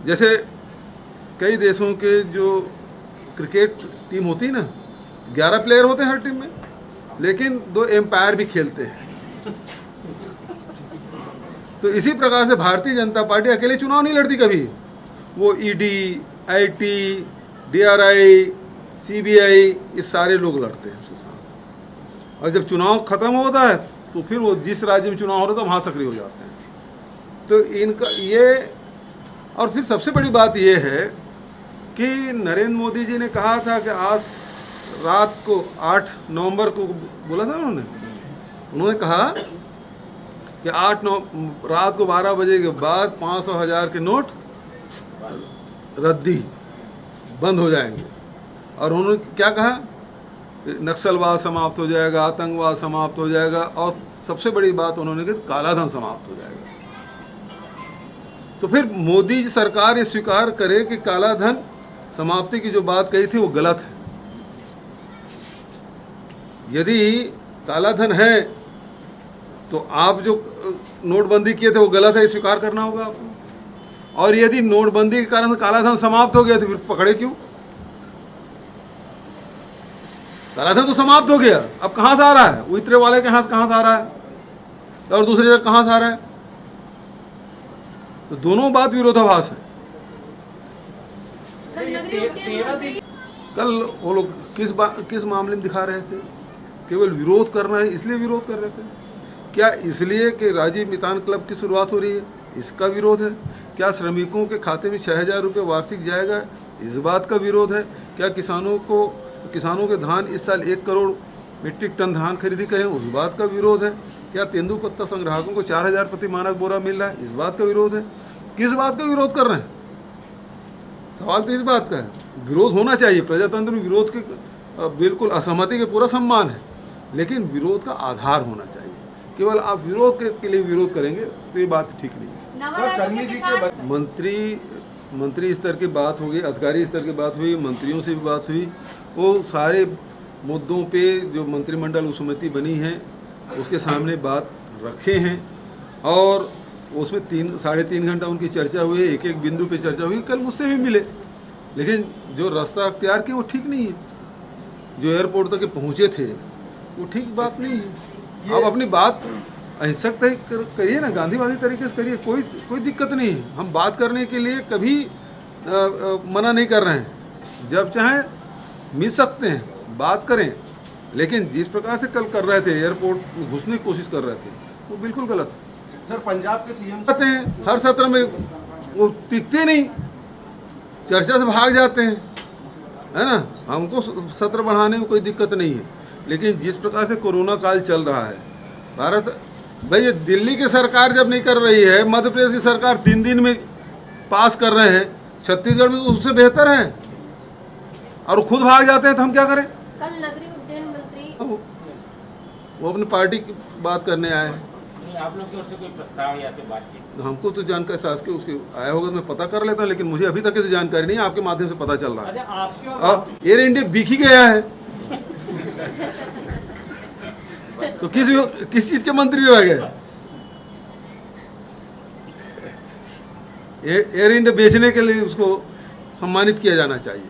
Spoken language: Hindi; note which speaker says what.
Speaker 1: जैसे कई देशों के जो क्रिकेट टीम होती है ना, 11 प्लेयर होते हैं हर टीम में, लेकिन 2 एम्पायर भी खेलते हैं। तो इसी प्रकार से भारतीय जनता पार्टी अकेले चुनाव नहीं लड़ती कभी। वो ईडी, आईटी, डीआरआई, सीबीआई, ये सारे लोग लड़ते हैं उसके साथ। और जब चुनाव खत्म होता है तो फिर वो जिस राज्य में चुनाव हो रहा था वहाँ सक्रिय हो जाते हैं। तो इनका ये, और फिर सबसे बड़ी बात ये है कि नरेंद्र मोदी जी ने कहा था कि आज रात को 8 नवंबर को बोला था उन्होंने कहा कि रात को 12 बजे के बाद 500 हजार के नोट रद्दी बंद हो जाएंगे। और उन्होंने क्या कहा, नक्सलवाद समाप्त हो जाएगा, आतंकवाद समाप्त हो जाएगा, और सबसे बड़ी बात उन्होंने कही कालाधन समाप्त हो जाएगा। तो फिर मोदी जी सरकार ये स्वीकार करे कि कालाधन समाप्ति की जो बात कही थी वो गलत है। यदि कालाधन है तो आप जो नोटबंदी किए थे वो गलत है, स्वीकार करना होगा आपको। और यदि नोटबंदी के कारण से कालाधन समाप्त हो गया तो फिर पकड़े क्यों? कालाधन तो समाप्त हो गया, अब कहां से आ रहा है? वो इतने वाले के हाथ कहां से आ रहा है और दूसरी जगह कहां से आ रहा है? तो दोनों बात विरोधाभास है। कल वो लोग किस मामले में दिखा रहे थे? केवल विरोध करना है इसलिए विरोध कर रहे थे। क्या इसलिए कि राजीव मितान क्लब की शुरुआत हो रही है इसका विरोध है? क्या श्रमिकों के खाते में 6000 रुपये वार्षिक जाएगा इस बात का विरोध है? क्या किसानों के धान इस साल 1 करोड़ मीट्रिक टन धान खरीदी करें उस बात का विरोध है? क्या तेंदुपत्ता संग्राहकों को 4000 प्रति मानक बोरा मिल रहा है इस बात का विरोध है? किस बात का विरोध कर रहे हैं? सवाल तो इस बात का है। विरोध होना चाहिए, प्रजातंत्र में विरोध के बिल्कुल असहमति के पूरा सम्मान है, लेकिन विरोध का आधार होना चाहिए। केवल आप विरोध के लिए विरोध करेंगे तो ये बात ठीक नहीं है। मंत्री स्तर की बात होगी, अधिकारी स्तर की बात हुई, मंत्रियों से भी बात हुई। वो सारे मुद्दों पे जो मंत्रिमंडल समिति बनी है उसके सामने बात रखे हैं और उसमें 3-3.5 घंटा उनकी चर्चा हुई, एक बिंदु पे चर्चा हुई। कल मुझसे भी मिले, लेकिन जो रास्ता अख्तियार किया वो ठीक नहीं है। जो एयरपोर्ट तक पहुँचे थे वो ठीक बात नहीं है। आप अपनी बात अहिंसक करिए ना, गांधीवादी तरीके से करिए, कोई दिक्कत नहीं है। हम बात करने के लिए कभी मना नहीं कर रहे हैं। जब चाहें मिल सकते हैं, बात करें, लेकिन जिस प्रकार से कल कर रहे थे, एयरपोर्ट में घुसने की कोशिश कर रहे थे, वो बिल्कुल गलत है।
Speaker 2: सर, पंजाब के सीएम
Speaker 1: आते हैं हर सत्र में, वो टिकते नहीं, चर्चा से भाग जाते हैं, है ना। हमको सत्र बढ़ाने में कोई दिक्कत नहीं है, लेकिन जिस प्रकार से कोरोना काल चल रहा है, भारत भाई, ये दिल्ली की सरकार जब नहीं कर रही है, मध्य प्रदेश की सरकार 3 दिन में पास कर रहे हैं, छत्तीसगढ़ में तो उससे बेहतर है, और खुद भाग जाते हैं तो हम क्या करें?
Speaker 3: कल नगरीय उड्डयन मंत्री
Speaker 1: वो अपनी पार्टी की बात करने आए हैं।
Speaker 4: आप लोग की ओर से कोई प्रस्ताव या फिर बातचीत?
Speaker 1: हमको तो जानकारी सास के उसके आया होगा तो मैं पता कर लेता हूँ, लेकिन मुझे अभी तक की जानकारी नहीं है। आपके माध्यम से पता चल रहा है। एयर इंडिया बिक ही गया है तो किस चीज के मंत्री रह गए? एयर इंडिया बेचने के लिए उसको सम्मानित किया जाना चाहिए।